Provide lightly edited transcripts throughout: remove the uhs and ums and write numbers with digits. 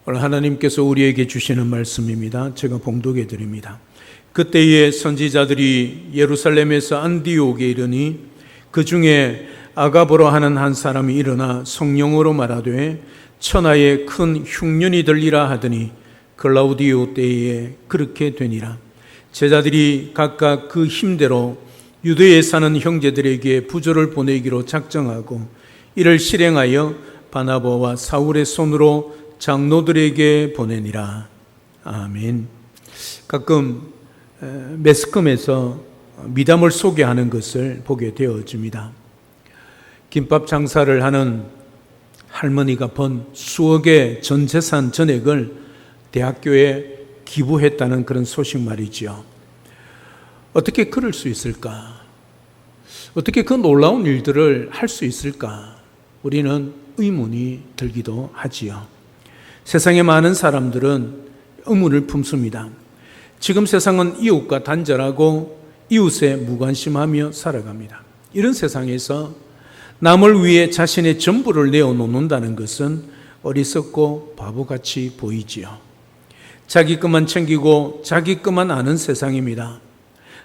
오늘 하나님께서 우리에게 주시는 말씀입니다. 제가 봉독해 드립니다. 그때의 선지자들이 예루살렘에서 안디옥에 이르니 그 중에 아가보라 하는 한 사람이 일어나 성령으로 말하되 천하에 큰 흉년이 들리라 하더니 글라우디오 때에 그렇게 되니라. 제자들이 각각 그 힘대로 유대에 사는 형제들에게 부조를 보내기로 작정하고 이를 실행하여 바나바와 사울의 손으로 장로들에게 보내니라. 아멘. 가끔 매스컴에서 미담을 소개하는 것을 보게 되어집니다. 김밥 장사를 하는 할머니가 번 수억의 전 재산 전액을 대학교에 기부했다는 그런 소식 말이죠. 어떻게 그럴 수 있을까? 어떻게 그 놀라운 일들을 할 수 있을까? 우리는 의문이 들기도 하지요. 세상의 많은 사람들은 의문을 품습니다. 지금 세상은 이웃과 단절하고 이웃에 무관심하며 살아갑니다. 이런 세상에서 남을 위해 자신의 전부를 내어놓는다는 것은 어리석고 바보같이 보이지요. 자기 것만 챙기고 자기 것만 아는 세상입니다.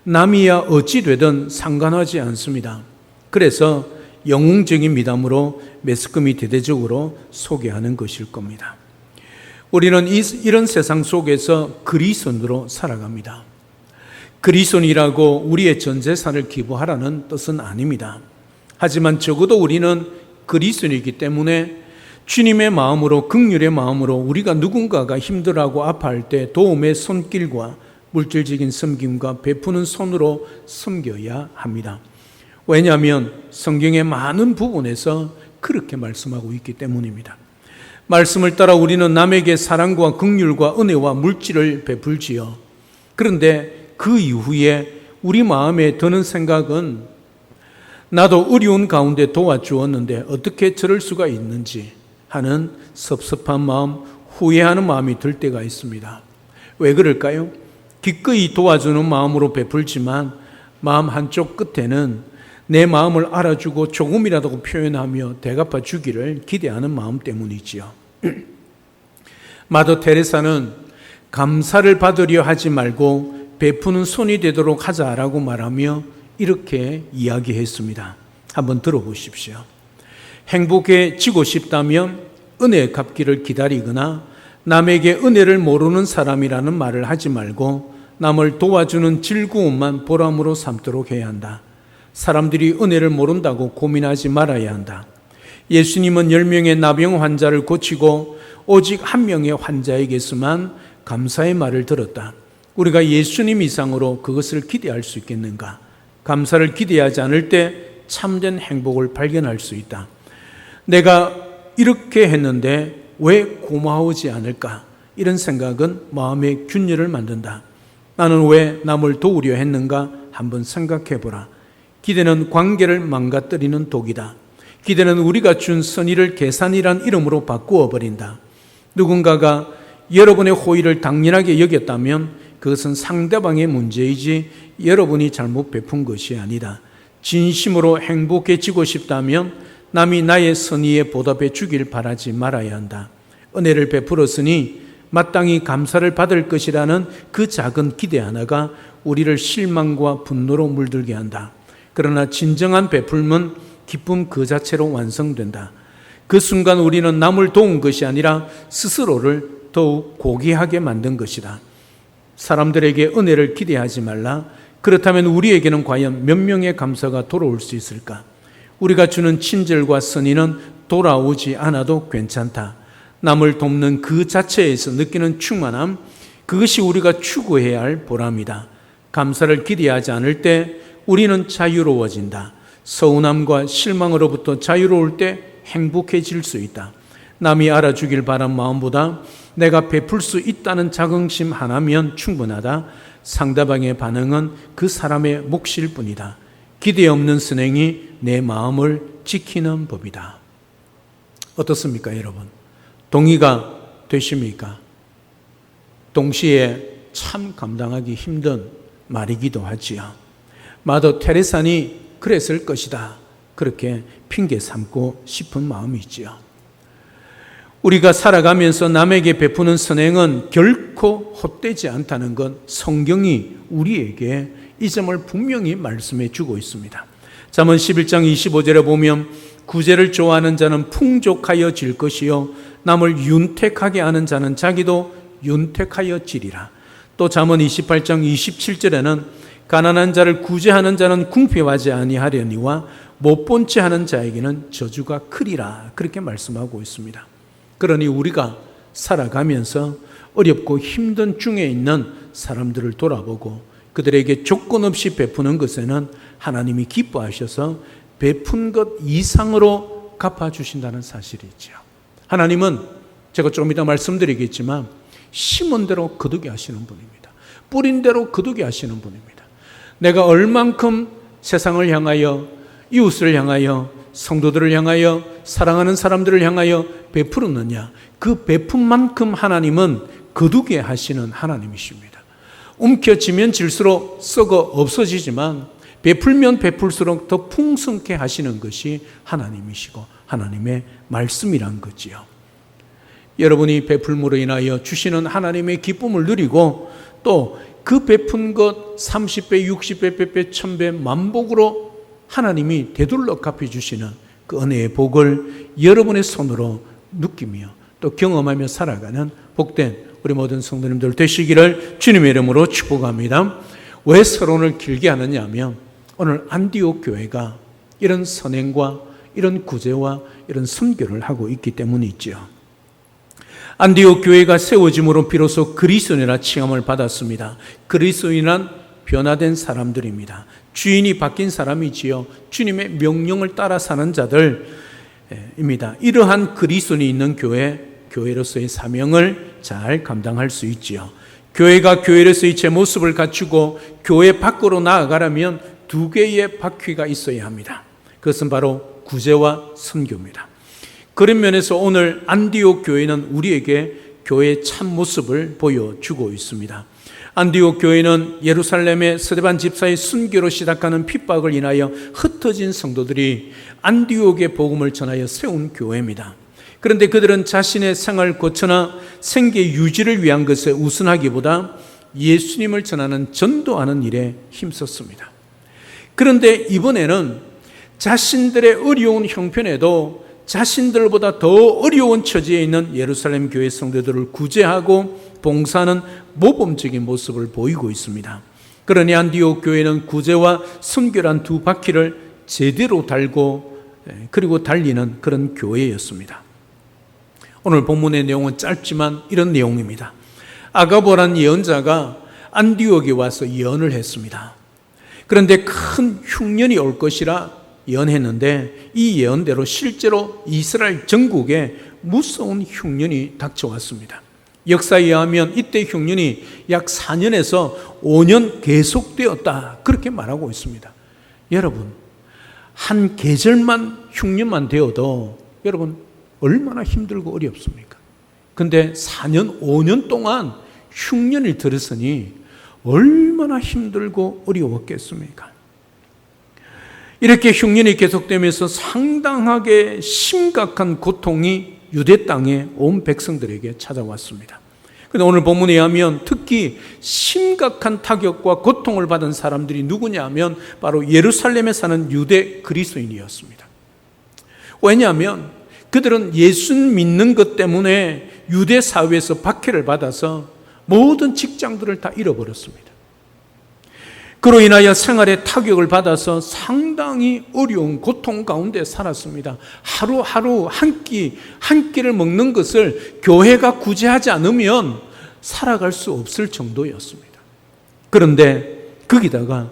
남이야 어찌 되든 상관하지 않습니다. 그래서 영웅적인 미담으로 매스컴이 대대적으로 소개하는 것일 겁니다. 우리는 이런 세상 속에서 그리스도인으로 살아갑니다. 그리스도인이라고 우리의 전 재산을 기부하라는 뜻은 아닙니다. 하지만 적어도 우리는 그리스도인이기 때문에 주님의 마음으로, 긍휼의 마음으로 우리가 누군가가 힘들어하고 아파할 때 도움의 손길과 물질적인 섬김과 베푸는 손으로 섬겨야 합니다. 왜냐하면 성경의 많은 부분에서 그렇게 말씀하고 있기 때문입니다. 말씀을 따라 우리는 남에게 사랑과 긍휼과 은혜와 물질을 베풀지요. 그런데 그 이후에 우리 마음에 드는 생각은 나도 어려운 가운데 도와주었는데 어떻게 저럴 수가 있는지 하는 섭섭한 마음, 후회하는 마음이 들 때가 있습니다. 왜 그럴까요? 기꺼이 도와주는 마음으로 베풀지만 마음 한쪽 끝에는 내 마음을 알아주고 조금이라도 표현하며 대갚아 주기를 기대하는 마음 때문이지요. 마더 테레사는 감사를 받으려 하지 말고 베푸는 손이 되도록 하자라고 말하며 이렇게 이야기했습니다. 한번 들어보십시오. 행복해지고 싶다면 은혜 갚기를 기다리거나 남에게 은혜를 모르는 사람이라는 말을 하지 말고 남을 도와주는 즐거움만 보람으로 삼도록 해야 한다. 사람들이 은혜를 모른다고 고민하지 말아야 한다. 예수님은 10명의 나병 환자를 고치고 오직 한 명의 환자에게서만 감사의 말을 들었다. 우리가 예수님 이상으로 그것을 기대할 수 있겠는가? 감사를 기대하지 않을 때 참된 행복을 발견할 수 있다. 내가 이렇게 했는데 왜 고마워하지 않을까? 이런 생각은 마음의 균열을 만든다. 나는 왜 남을 도우려 했는가? 한번 생각해 보라. 기대는 관계를 망가뜨리는 독이다. 기대는 우리가 준 선의를 계산이란 이름으로 바꾸어 버린다. 누군가가 여러분의 호의를 당연하게 여겼다면 그것은 상대방의 문제이지 여러분이 잘못 베푼 것이 아니다. 진심으로 행복해지고 싶다면 남이 나의 선의에 보답해 주길 바라지 말아야 한다. 은혜를 베풀었으니 마땅히 감사를 받을 것이라는 그 작은 기대 하나가 우리를 실망과 분노로 물들게 한다. 그러나 진정한 베풀면 기쁨 그 자체로 완성된다. 그 순간 우리는 남을 도운 것이 아니라 스스로를 더욱 고귀하게 만든 것이다. 사람들에게 은혜를 기대하지 말라. 그렇다면 우리에게는 과연 몇 명의 감사가 돌아올 수 있을까? 우리가 주는 친절과 선의는 돌아오지 않아도 괜찮다. 남을 돕는 그 자체에서 느끼는 충만함, 그것이 우리가 추구해야 할 보람이다. 감사를 기대하지 않을 때 우리는 자유로워진다. 서운함과 실망으로부터 자유로울 때 행복해질 수 있다. 남이 알아주길 바란 마음보다 내가 베풀 수 있다는 자긍심 하나면 충분하다. 상대방의 반응은 그 사람의 몫일 뿐이다. 기대 없는 선행이 내 마음을 지키는 법이다. 어떻습니까, 여러분? 동의가 되십니까? 동시에 참 감당하기 힘든 말이기도 하지요. 마더 테레사니 그랬을 것이다. 그렇게 핑계 삼고 싶은 마음이 있지요. 우리가 살아가면서 남에게 베푸는 선행은 결코 헛되지 않다는 것, 성경이 우리에게 이 점을 분명히 말씀해 주고 있습니다. 잠언 11장 25절에 보면 구제를 좋아하는 자는 풍족하여질 것이요 남을 윤택하게 하는 자는 자기도 윤택하여지리라. 또 잠언 28장 27절에는 가난한 자를 구제하는 자는 궁핍하지 아니하려니와 못 본 채 하는 자에게는 저주가 크리라. 그렇게 말씀하고 있습니다. 그러니 우리가 살아가면서 어렵고 힘든 중에 있는 사람들을 돌아보고 그들에게 조건 없이 베푸는 것에는 하나님이 기뻐하셔서 베푼 것 이상으로 갚아주신다는 사실이죠. 하나님은 제가 좀 이따 말씀드리겠지만 심은 대로 거두게 하시는 분입니다. 뿌린 대로 거두게 하시는 분입니다. 내가 얼만큼 세상을 향하여, 이웃을 향하여, 성도들을 향하여, 사랑하는 사람들을 향하여 베풀었느냐, 그 베푼만큼 하나님은 거두게 하시는 하나님이십니다. 움켜쥐면 질수록 썩어 없어지지만 베풀면 베풀수록 더 풍성케 하시는 것이 하나님이시고 하나님의 말씀이란 거지요. 여러분이 베풀므로 인하여 주시는 하나님의 기쁨을 누리고 또 그 베푼 것 30배, 60배, 100배, 1000배, 만복으로 하나님이 되돌려 갚아주시는 그 은혜의 복을 여러분의 손으로 느끼며 또 경험하며 살아가는 복된 우리 모든 성도님들 되시기를 주님의 이름으로 축복합니다. 왜 서론을 길게 하느냐 하면 오늘 안디옥 교회가 이런 선행과 이런 구제와 이런 선교를 하고 있기 때문이죠. 안디옥 교회가 세워짐으로 비로소 그리스도인이라 칭함을 받았습니다. 그리스도인은 변화된 사람들입니다. 주인이 바뀐 사람이지요. 주님의 명령을 따라 사는 자들입니다. 이러한 그리스도인이 있는 교회로서의 사명을 잘 감당할 수 있지요. 교회가 교회로서의 제 모습을 갖추고 교회 밖으로 나아가려면 두 개의 바퀴가 있어야 합니다. 그것은 바로 구제와 선교입니다. 그런 면에서 오늘 안디옥 교회는 우리에게 교회의 참모습을 보여주고 있습니다. 안디옥 교회는 예루살렘의 스데반 집사의 순교로 시작하는 핍박을 인하여 흩어진 성도들이 안디옥의 복음을 전하여 세운 교회입니다. 그런데 그들은 자신의 생활 고처나 생계 유지를 위한 것에 우선하기보다 예수님을 전하는 전도하는 일에 힘썼습니다. 그런데 이번에는 자신들의 어려운 형편에도 자신들보다 더 어려운 처지에 있는 예루살렘 교회 성도들을 구제하고 봉사하는 모범적인 모습을 보이고 있습니다. 그러니 안디옥 교회는 구제와 선교란 두 바퀴를 제대로 달고 그리고 달리는 그런 교회였습니다. 오늘 본문의 내용은 짧지만 이런 내용입니다. 아가보라는 예언자가 안디옥에 와서 예언을 했습니다. 그런데 큰 흉년이 올 것이라 예언했는데 이 예언대로 실제로 이스라엘 전국에 무서운 흉년이 닥쳐왔습니다. 역사에 의하면 이때 흉년이 약 4년에서 5년 계속되었다 그렇게 말하고 있습니다. 여러분, 한 계절만 흉년만 되어도 여러분 얼마나 힘들고 어렵습니까? 근데 4년, 5년 동안 흉년이 들었으니 얼마나 힘들고 어려웠겠습니까? 이렇게 흉년이 계속되면서 상당하게 심각한 고통이 유대 땅의 온 백성들에게 찾아왔습니다. 그런데 오늘 본문에 의하면 특히 심각한 타격과 고통을 받은 사람들이 누구냐 하면 바로 예루살렘에 사는 유대 그리스도인이었습니다. 왜냐하면 그들은 예수 믿는 것 때문에 유대 사회에서 박해를 받아서 모든 직장들을 다 잃어버렸습니다. 그로 인하여 생활에 타격을 받아서 상당히 어려운 고통 가운데 살았습니다. 하루하루 한 끼를 먹는 것을 교회가 구제하지 않으면 살아갈 수 없을 정도였습니다. 그런데 거기다가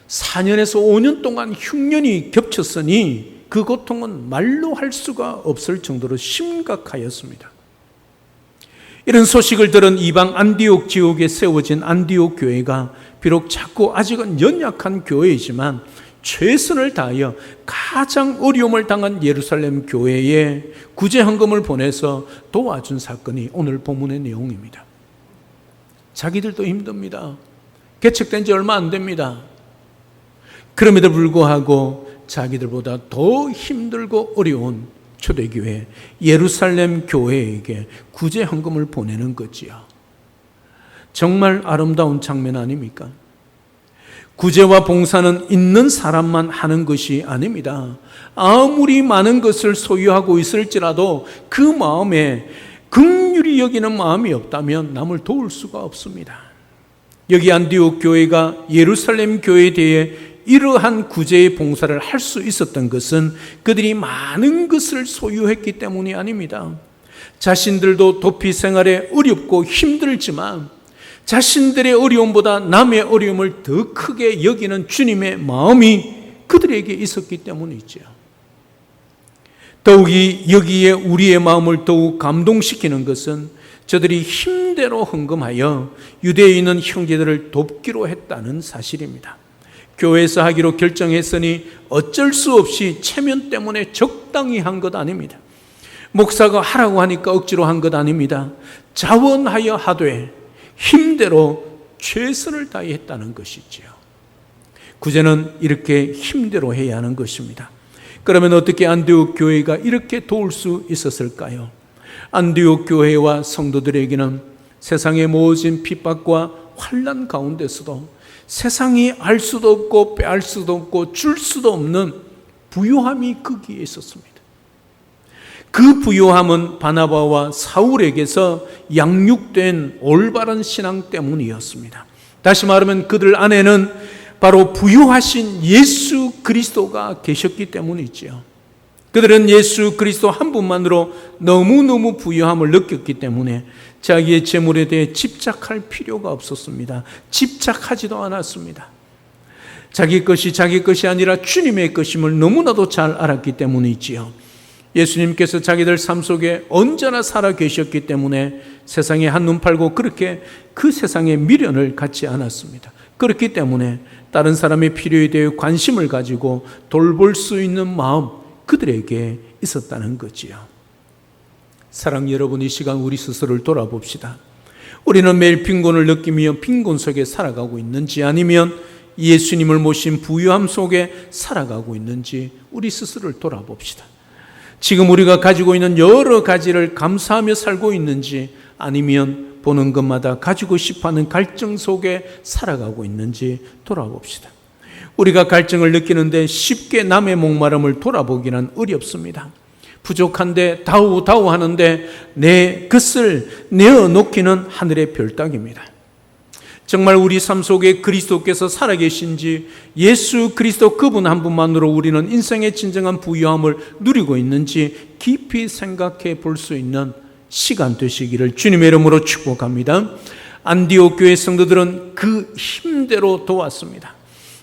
4년에서 5년 동안 흉년이 겹쳤으니 그 고통은 말로 할 수가 없을 정도로 심각하였습니다. 이런 소식을 들은 이방 안디옥 지역에 세워진 안디옥 교회가 비록 작고 아직은 연약한 교회이지만 최선을 다하여 가장 어려움을 당한 예루살렘 교회에 구제 헌금을 보내서 도와준 사건이 오늘 본문의 내용입니다. 자기들도 힘듭니다. 개척된 지 얼마 안 됩니다. 그럼에도 불구하고 자기들보다 더 힘들고 어려운 초대교회 예루살렘 교회에게 구제 헌금을 보내는 거지요. 정말 아름다운 장면 아닙니까? 구제와 봉사는 있는 사람만 하는 것이 아닙니다. 아무리 많은 것을 소유하고 있을지라도 그 마음에 긍휼히 여기는 마음이 없다면 남을 도울 수가 없습니다. 여기 안디옥 교회가 예루살렘 교회에 대해 이러한 구제의 봉사를 할 수 있었던 것은 그들이 많은 것을 소유했기 때문이 아닙니다. 자신들도 도피 생활에 어렵고 힘들지만 자신들의 어려움보다 남의 어려움을 더 크게 여기는 주님의 마음이 그들에게 있었기 때문이죠. 더욱이 여기에 우리의 마음을 더욱 감동시키는 것은 저들이 힘대로 헌금하여 유대에 있는 형제들을 돕기로 했다는 사실입니다. 교회에서 하기로 결정했으니 어쩔 수 없이 체면 때문에 적당히 한 것 아닙니다. 목사가 하라고 하니까 억지로 한 것 아닙니다. 자원하여 하되 힘대로 최선을 다했다는 것이지요. 구제는 이렇게 힘대로 해야 하는 것입니다. 그러면 어떻게 안디옥 교회가 이렇게 도울 수 있었을까요? 안디옥 교회와 성도들에게는 세상의 모진 핍박과 환난 가운데서도 세상이 알 수도 없고 빼앗을 수도 없고 줄 수도 없는 부요함이 거기에 있었습니다. 그 부요함은 바나바와 사울에게서 양육된 올바른 신앙 때문이었습니다. 다시 말하면 그들 안에는 바로 부요하신 예수 그리스도가 계셨기 때문이지요. 그들은 예수 그리스도 한 분만으로 너무너무 부요함을 느꼈기 때문에 자기의 재물에 대해 집착할 필요가 없었습니다. 집착하지도 않았습니다. 자기 것이 아니라 주님의 것임을 너무나도 잘 알았기 때문이지요. 예수님께서 자기들 삶 속에 언제나 살아 계셨기 때문에 세상에 한눈 팔고 그렇게 그 세상에 미련을 갖지 않았습니다. 그렇기 때문에 다른 사람의 필요에 대해 관심을 가지고 돌볼 수 있는 마음 그들에게 있었다는 거지요. 사랑 여러분, 이 시간 우리 스스로를 돌아봅시다. 우리는 매일 빈곤을 느끼며 빈곤 속에 살아가고 있는지 아니면 예수님을 모신 부유함 속에 살아가고 있는지 우리 스스로를 돌아봅시다. 지금 우리가 가지고 있는 여러 가지를 감사하며 살고 있는지 아니면 보는 것마다 가지고 싶어하는 갈증 속에 살아가고 있는지 돌아봅시다. 우리가 갈증을 느끼는데 쉽게 남의 목마름을 돌아보기는 어렵습니다. 부족한데 다우 하는데 내 것을 내어놓기는 하늘의 별따기입니다. 정말 우리 삶 속에 그리스도께서 살아계신지 예수 그리스도 그분 한 분만으로 우리는 인생의 진정한 부유함을 누리고 있는지 깊이 생각해 볼 수 있는 시간 되시기를 주님의 이름으로 축복합니다. 안디옥 교회 성도들은 그 힘대로 도왔습니다.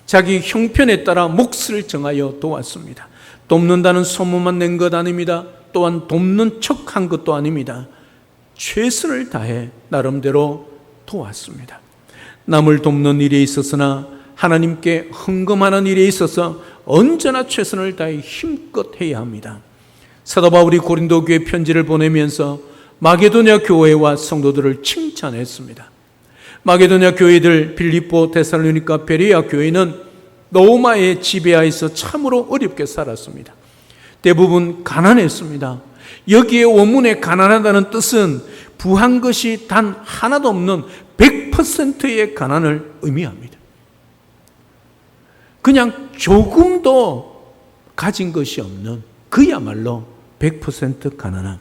자기 형편에 따라 몫을 정하여 도왔습니다. 돕는다는 소문만 낸 것 아닙니다. 또한 돕는 척한 것도 아닙니다. 최선을 다해 나름대로 도왔습니다. 남을 돕는 일에 있어서나 하나님께 헌금하는 일에 있어서 언제나 최선을 다해 힘껏 해야 합니다. 사도 바울이 고린도 교회 편지를 보내면서 마게도냐 교회와 성도들을 칭찬했습니다. 마게도냐 교회들 빌립보, 데살로니가, 베레아 교회는 로마의 지배하에서 참으로 어렵게 살았습니다. 대부분 가난했습니다. 여기에 원문에 가난하다는 뜻은 부한 것이 단 하나도 없는 100%의 가난을 의미합니다. 그냥 조금도 가진 것이 없는 그야말로 100% 가난함.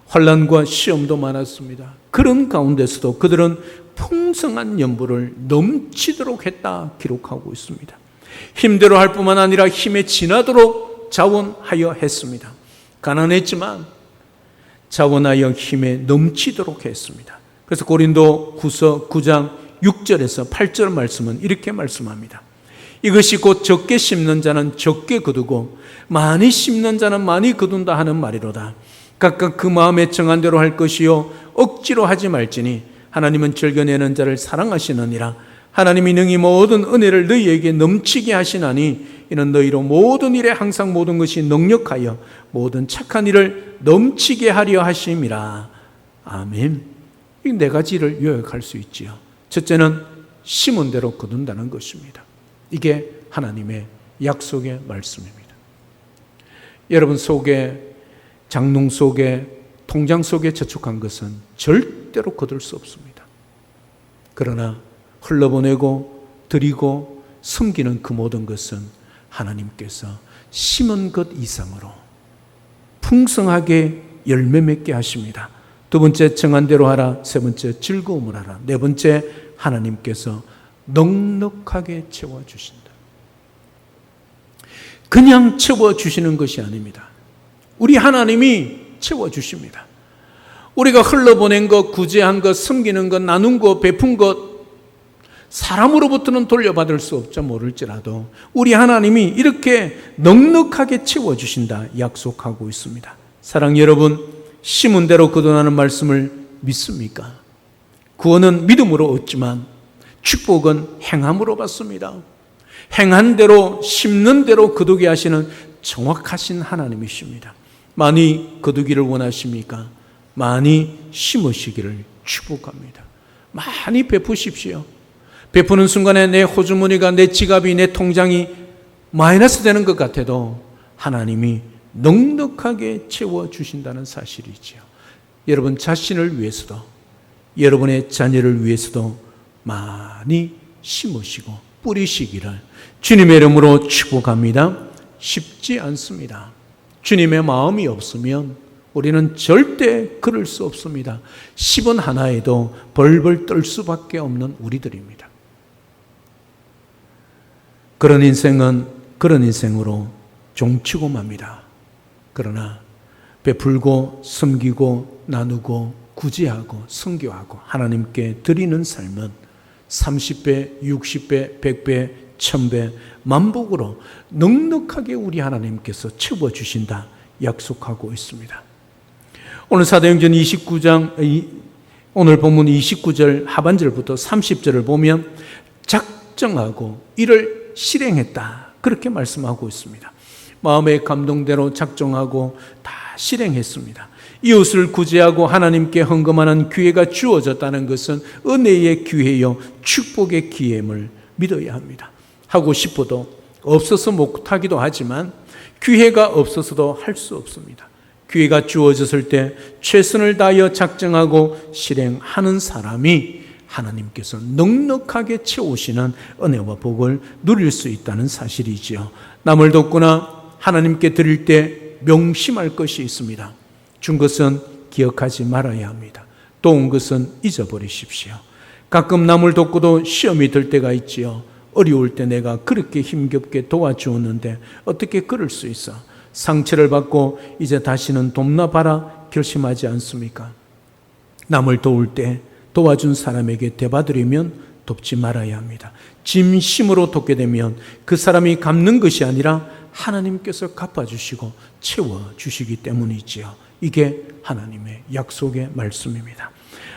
환난과 시험도 많았습니다. 그런 가운데서도 그들은 풍성한 연보를 넘치도록 했다 기록하고 있습니다. 힘대로 할 뿐만 아니라 힘에 지나도록 자원하여 했습니다. 가난했지만 자원하여 힘에 넘치도록 했습니다. 그래서 고린도 후서 9장 6절에서 8절 말씀은 이렇게 말씀합니다. 이것이 곧 적게 심는 자는 적게 거두고 많이 심는 자는 많이 거둔다 하는 말이로다. 각각 그 마음에 정한 대로 할 것이요 억지로 하지 말지니 하나님은 즐겨내는 자를 사랑하시느니라. 하나님이 능히 모든 은혜를 너희에게 넘치게 하시나니 이는 너희로 모든 일에 항상 모든 것이 넉넉하여 모든 착한 일을 넘치게 하려 하심이라. 아멘. 이 네 가지를 요약할 수 있지요. 첫째는 심은 대로 거둔다는 것입니다. 이게 하나님의 약속의 말씀입니다. 여러분 속에, 장롱 속에, 통장 속에 저축한 것은 절대로 거둘 수 없습니다. 그러나 흘러보내고 드리고 숨기는 그 모든 것은 하나님께서 심은 것 이상으로 풍성하게 열매 맺게 하십니다. 두 번째, 정한 대로 하라. 세 번째, 즐거움을 하라. 네 번째, 하나님께서 넉넉하게 채워주신다. 그냥 채워주시는 것이 아닙니다. 우리 하나님이 채워주십니다. 우리가 흘러보낸 것, 구제한 것, 섬기는 것, 나눈 것, 베푼 것, 사람으로부터는 돌려받을 수 없자 모를지라도 우리 하나님이 이렇게 넉넉하게 채워주신다 약속하고 있습니다. 사랑 여러분, 심은 대로 거둔하는 말씀을 믿습니까? 구원은 믿음으로 얻지만 축복은 행함으로 받습니다. 행한 대로, 심는 대로 거두게 하시는 정확하신 하나님이십니다. 많이 거두기를 원하십니까? 많이 심으시기를 축복합니다. 많이 베푸십시오. 베푸는 순간에 내 호주머니가, 내 지갑이, 내 통장이 마이너스 되는 것 같아도 하나님이 넉넉하게 채워주신다는 사실이지요. 여러분 자신을 위해서도, 여러분의 자녀를 위해서도 많이 심으시고 뿌리시기를 주님의 이름으로 축복합니다. 쉽지 않습니다. 주님의 마음이 없으면 우리는 절대 그럴 수 없습니다. 10원 하나에도 벌벌 떨 수밖에 없는 우리들입니다. 그런 인생은 그런 인생으로 종치고 맙니다. 그러나 베풀고 섬기고 나누고 구제하고 선교하고 하나님께 드리는 삶은 30배, 60배, 100배, 1000배, 만복으로 넉넉하게 우리 하나님께서 채워주신다 약속하고 있습니다. 오늘 사도행전 29장, 오늘 본문 29절 하반절부터 30절을 보면 작정하고 이를 실행했다 그렇게 말씀하고 있습니다. 마음의 감동대로 작정하고 다 실행했습니다. 이웃을 구제하고 하나님께 헌금하는 기회가 주어졌다는 것은 은혜의 기회요 축복의 기회임을 믿어야 합니다. 하고 싶어도 없어서 못하기도 하지만 기회가 없어서도 할 수 없습니다. 기회가 주어졌을 때 최선을 다하여 작정하고 실행하는 사람이 하나님께서 넉넉하게 채우시는 은혜와 복을 누릴 수 있다는 사실이지요. 남을 돕거나 하나님께 드릴 때 명심할 것이 있습니다. 준 것은 기억하지 말아야 합니다. 도운 것은 잊어버리십시오. 가끔 남을 돕고도 시험이 들 때가 있지요. 어려울 때 내가 그렇게 힘겹게 도와주었는데 어떻게 그럴 수 있어? 상처를 받고 이제 다시는 돕나봐라 결심하지 않습니까? 남을 도울 때 도와준 사람에게 되받으려면 돕지 말아야 합니다. 진심으로 돕게 되면 그 사람이 갚는 것이 아니라 하나님께서 갚아주시고 채워주시기 때문이지요. 이게 하나님의 약속의 말씀입니다.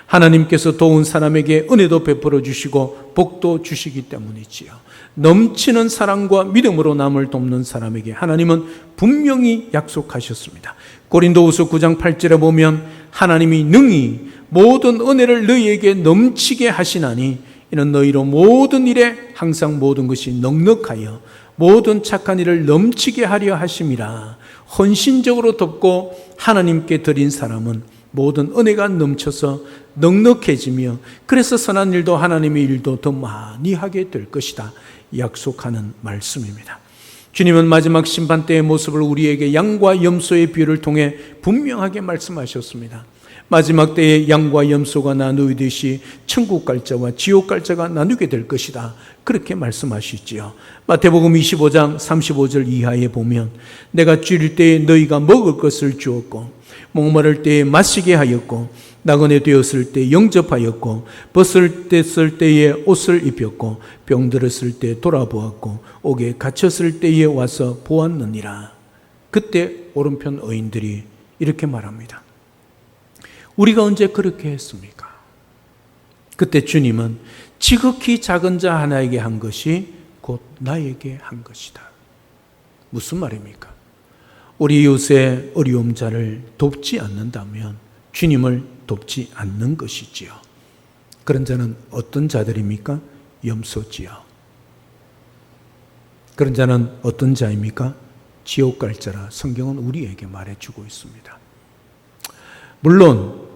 하나님께서 도운 사람에게 은혜도 베풀어 주시고 복도 주시기 때문이지요. 넘치는 사랑과 믿음으로 남을 돕는 사람에게 하나님은 분명히 약속하셨습니다. 고린도후서 9장 8절에 보면 하나님이 능히 모든 은혜를 너희에게 넘치게 하시나니 이는 너희로 모든 일에 항상 모든 것이 넉넉하여 모든 착한 일을 넘치게 하려 하심이라. 헌신적으로 돕고 하나님께 드린 사람은 모든 은혜가 넘쳐서 넉넉해지며 그래서 선한 일도 하나님의 일도 더 많이 하게 될 것이다 약속하는 말씀입니다. 주님은 마지막 심판 때의 모습을 우리에게 양과 염소의 비유를 통해 분명하게 말씀하셨습니다. 마지막 때에 양과 염소가 나누듯이 천국 갈 자와 지옥 갈 자가 나누게 될 것이다 그렇게 말씀하시지요. 마태복음 25장 35절 이하에 보면 내가 줄일 때에 너희가 먹을 것을 주었고 목마를 때에 마시게 하였고 나그네 되었을 때 영접하였고 벗을 때에 옷을 입혔고 병들었을 때 돌아보았고 옥에 갇혔을 때에 와서 보았느니라. 그때 오른편 의인들이 이렇게 말합니다. 우리가 언제 그렇게 했습니까? 그때 주님은 지극히 작은 자 하나에게 한 것이 곧 나에게 한 것이다. 무슨 말입니까? 우리 이웃의 어려움 자를 돕지 않는다면 주님을 돕지 않는 것이지요. 그런 자는 어떤 자들입니까? 염소지요. 그런 자는 어떤 자입니까? 지옥 갈 자라 성경은 우리에게 말해주고 있습니다. 물론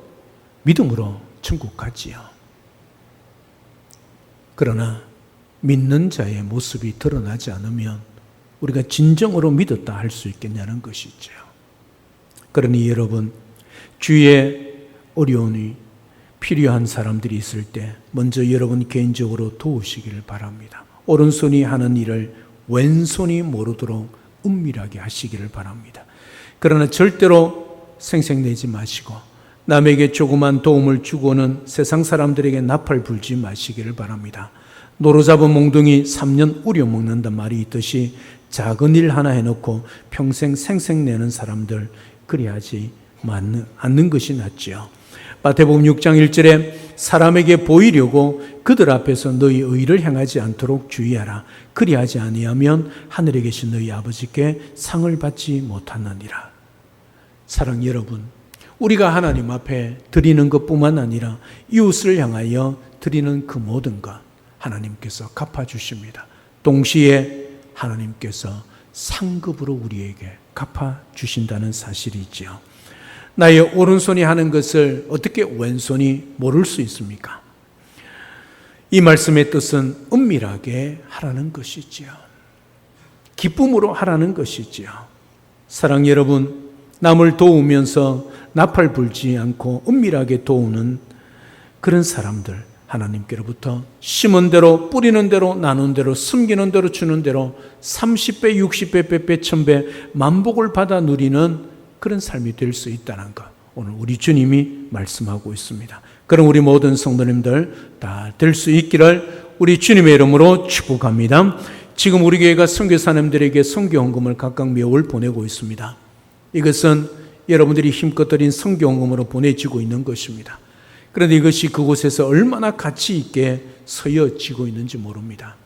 믿음으로 천국 가지요. 그러나 믿는 자의 모습이 드러나지 않으면 우리가 진정으로 믿었다 할 수 있겠냐는 것이죠. 그러니 여러분, 주위에 어려움이 필요한 사람들이 있을 때 먼저 여러분 개인적으로 도우시기를 바랍니다. 오른손이 하는 일을 왼손이 모르도록 은밀하게 하시기를 바랍니다. 그러나 절대로 생색내지 마시고 남에게 조그만 도움을 주고는 세상 사람들에게 나팔 불지 마시기를 바랍니다. 노루잡은 몽둥이 3년 우려먹는단 말이 있듯이 작은 일 하나 해놓고 평생 생색내는 사람들, 그리하지 않는 것이 낫지요. 마태복음 6장 1절에 사람에게 보이려고 그들 앞에서 너희 의를 행하지 않도록 주의하라. 그리하지 아니하면 하늘에 계신 너희 아버지께 상을 받지 못하느니라. 사랑 여러분, 우리가 하나님 앞에 드리는 것뿐만 아니라 이웃을 향하여 드리는 그 모든 것 하나님께서 갚아주십니다. 동시에 하나님께서 상급으로 우리에게 갚아주신다는 사실이지요. 나의 오른손이 하는 것을 어떻게 왼손이 모를 수 있습니까? 이 말씀의 뜻은 은밀하게 하라는 것이지요. 기쁨으로 하라는 것이지요. 사랑 여러분, 남을 도우면서 나팔 불지 않고 은밀하게 도우는 그런 사람들, 하나님께로부터 심은 대로, 뿌리는 대로, 나눈 대로, 숨기는 대로, 주는 대로 30배, 60배, 100배, 1000배 만복을 받아 누리는 그런 삶이 될 수 있다는 것, 오늘 우리 주님이 말씀하고 있습니다. 그럼 우리 모든 성도님들 다 될 수 있기를 우리 주님의 이름으로 축복합니다. 지금 우리 교회가 선교사님들에게 선교헌금을 각각 매월 보내고 있습니다. 이것은 여러분들이 힘껏 드린 선교헌금으로 보내지고 있는 것입니다. 그런데 이것이 그곳에서 얼마나 가치 있게 서여지고 있는지 모릅니다.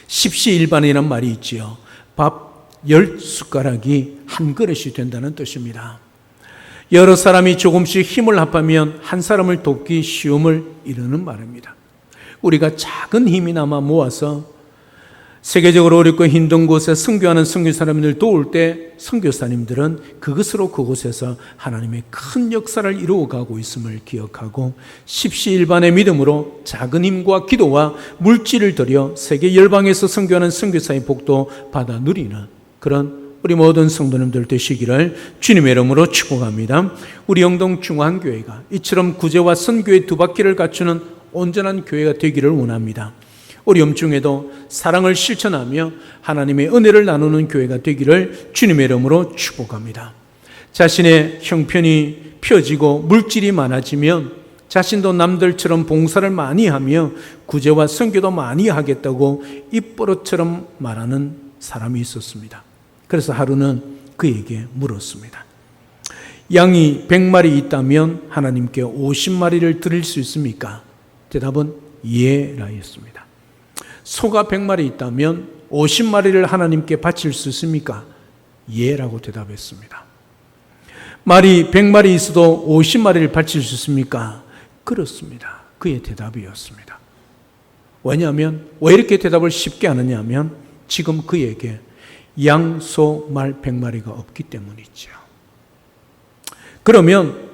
십시일반이라는 말이 있지요. 밥 10숟가락이 한 그릇이 된다는 뜻입니다. 여러 사람이 조금씩 힘을 합하면 한 사람을 돕기 쉬움을 이루는 말입니다. 우리가 작은 힘이나마 모아서 세계적으로 어렵고 힘든 곳에 선교하는 선교사님들 도울 때 선교사님들은 그것으로 그곳에서 하나님의 큰 역사를 이루어가고 있음을 기억하고 십시일반의 믿음으로 작은 힘과 기도와 물질을 들여 세계 열방에서 선교하는 선교사의 복도 받아 누리는 그런 우리 모든 성도님들 되시기를 주님의 이름으로 축복합니다. 우리 영동 중앙교회가 이처럼 구제와 선교의 두 바퀴를 갖추는 온전한 교회가 되기를 원합니다. 어려움 중에도 사랑을 실천하며 하나님의 은혜를 나누는 교회가 되기를 주님의 이름으로 축복합니다. 자신의 형편이 펴지고 물질이 많아지면 자신도 남들처럼 봉사를 많이 하며 구제와 선교도 많이 하겠다고 입버릇처럼 말하는 사람이 있었습니다. 그래서 하루는 그에게 물었습니다. 양이 100마리 있다면 하나님께 50마리를 드릴 수 있습니까? 대답은 예라 했습니다. 소가 100마리 있다면 50마리를 하나님께 바칠 수 있습니까? 예라고 대답했습니다. 말이 100마리 있어도 50마리를 바칠 수 있습니까? 그렇습니다. 그의 대답이었습니다. 왜냐하면 왜 이렇게 대답을 쉽게 하느냐 하면 지금 그에게 양, 소, 말 100마리가 없기 때문이죠. 그러면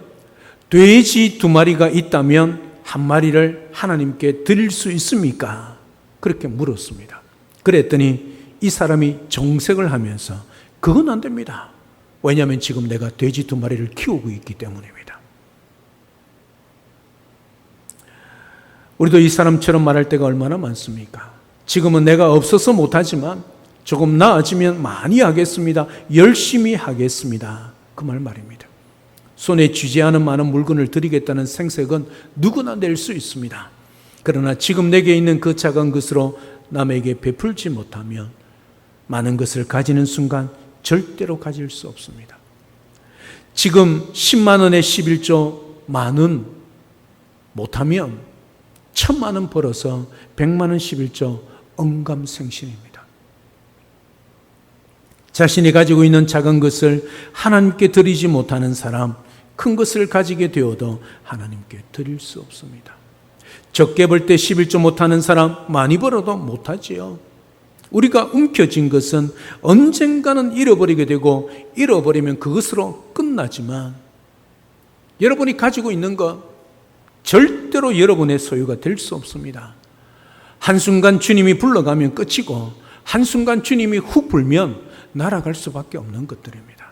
돼지 2마리가 있다면 1마리를 하나님께 드릴 수 있습니까? 그렇게 물었습니다. 그랬더니 이 사람이 정색을 하면서 그건 안 됩니다. 왜냐하면 지금 내가 돼지 2마리를 키우고 있기 때문입니다. 우리도 이 사람처럼 말할 때가 얼마나 많습니까? 지금은 내가 없어서 못하지만 조금 나아지면 많이 하겠습니다. 열심히 하겠습니다. 그 말입니다. 손에 쥐지 않은 많은 물건을 드리겠다는 생색은 누구나 낼 수 있습니다. 그러나 지금 내게 있는 그 작은 것으로 남에게 베풀지 못하면 많은 것을 가지는 순간 절대로 가질 수 없습니다. 지금 10만 원의 11조 만원 못하면 1000만 원 벌어서 100만 원 11조 언감생신입니다. 자신이 가지고 있는 작은 것을 하나님께 드리지 못하는 사람, 큰 것을 가지게 되어도 하나님께 드릴 수 없습니다. 적게 벌 때 11조 못하는 사람 많이 벌어도 못하지요. 우리가 움켜쥔 것은 언젠가는 잃어버리게 되고 잃어버리면 그것으로 끝나지만 여러분이 가지고 있는 것 절대로 여러분의 소유가 될 수 없습니다. 한순간 주님이 불러가면 끝이고 한순간 주님이 훅 불면 날아갈 수밖에 없는 것들입니다.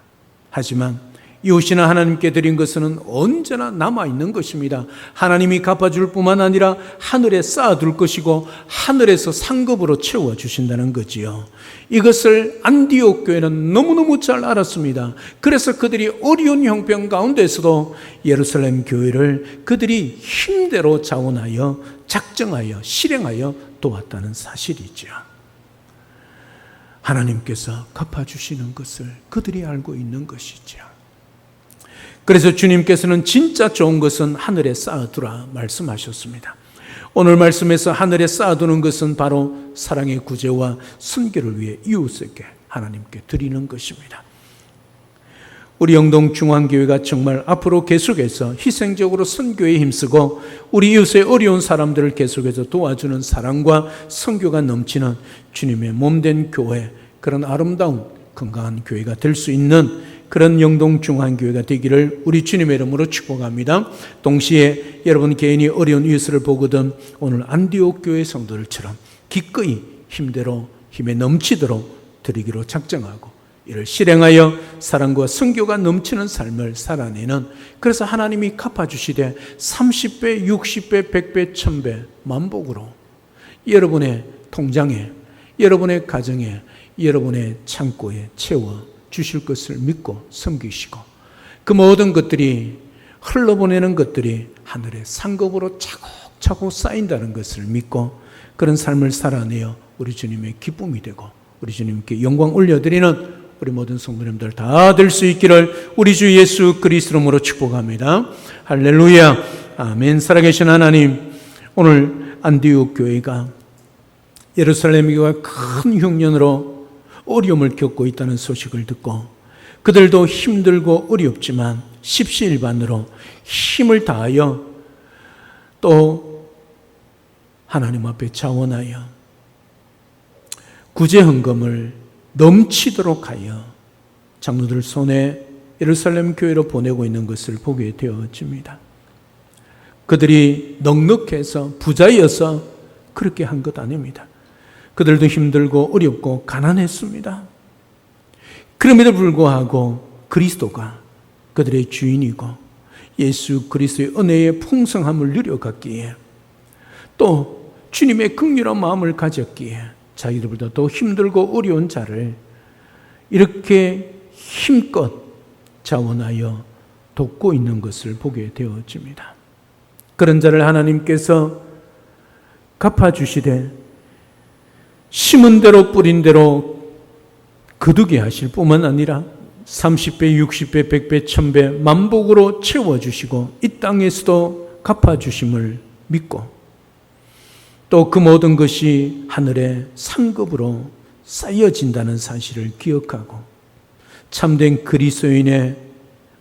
하지만 이웃이나 하나님께 드린 것은 언제나 남아있는 것입니다. 하나님이 갚아줄 뿐만 아니라 하늘에 쌓아둘 것이고 하늘에서 상급으로 채워주신다는 거지요. 이것을 안디옥 교회는 너무너무 잘 알았습니다. 그래서 그들이 어려운 형편 가운데서도 예루살렘 교회를 그들이 힘대로 자원하여 작정하여 실행하여 도왔다는 사실이죠. 하나님께서 갚아주시는 것을 그들이 알고 있는 것이죠. 그래서 주님께서는 진짜 좋은 것은 하늘에 쌓아두라 말씀하셨습니다. 오늘 말씀에서 하늘에 쌓아두는 것은 바로 사랑의 구제와 선교를 위해 이웃에게 하나님께 드리는 것입니다. 우리 영동중앙교회가 정말 앞으로 계속해서 희생적으로 선교에 힘쓰고 우리 이웃의 어려운 사람들을 계속해서 도와주는 사랑과 선교가 넘치는 주님의 몸된 교회, 그런 아름다운 건강한 교회가 될 수 있는 그런 영동중앙교회가 되기를 우리 주님의 이름으로 축복합니다. 동시에 여러분 개인이 어려운 이웃을 보거든 오늘 안디옥 교회 성도들처럼 기꺼이 힘대로 힘에 넘치도록 드리기로 작정하고 이를 실행하여 사랑과 선교가 넘치는 삶을 살아내는, 그래서 하나님이 갚아주시되 30배, 60배, 100배, 1000배 만복으로 여러분의 통장에, 여러분의 가정에, 여러분의 창고에 채워 주실 것을 믿고 섬기시고 그 모든 것들이 흘러보내는 것들이 하늘의 상급으로 차곡차곡 쌓인다는 것을 믿고 그런 삶을 살아내어 우리 주님의 기쁨이 되고 우리 주님께 영광 올려드리는 우리 모든 성도님들 다 될 수 있기를 우리 주 예수 그리스도로 축복합니다. 할렐루야. 아멘. 살아계신 하나님, 오늘 안디옥 교회가 예루살렘 교회가 큰 흉년으로 어려움을 겪고 있다는 소식을 듣고 그들도 힘들고 어렵지만 십시일반으로 힘을 다하여 또 하나님 앞에 자원하여 구제 헌금을 넘치도록 하여 장로들 손에 예루살렘 교회로 보내고 있는 것을 보게 되어집니다. 그들이 넉넉해서 부자여서 그렇게 한 것 아닙니다. 그들도 힘들고 어렵고 가난했습니다. 그럼에도 불구하고 그리스도가 그들의 주인이고 예수 그리스도의 은혜의 풍성함을 누려갔기에 또 주님의 긍휼한 마음을 가졌기에 자기들보다 더 힘들고 어려운 자를 이렇게 힘껏 자원하여 돕고 있는 것을 보게 되어집니다. 그런 자를 하나님께서 갚아주시되 심은 대로 뿌린 대로 거두게 하실 뿐만 아니라 30배, 60배, 100배, 1000배 만복으로 채워주시고 이 땅에서도 갚아주심을 믿고 또 그 모든 것이 하늘의 상급으로 쌓여진다는 사실을 기억하고 참된 그리스도인의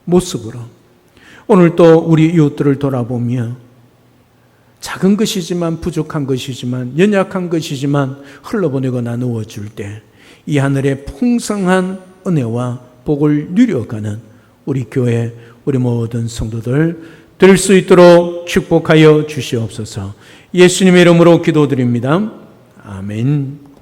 모습으로 오늘 또 우리 이웃들을 돌아보며 작은 것이지만 부족한 것이지만 연약한 것이지만 흘러보내고 나누어 줄 때 이 하늘의 풍성한 은혜와 복을 누려가는 우리 교회, 우리 모든 성도들 될 수 있도록 축복하여 주시옵소서. 예수님의 이름으로 기도드립니다. 아멘.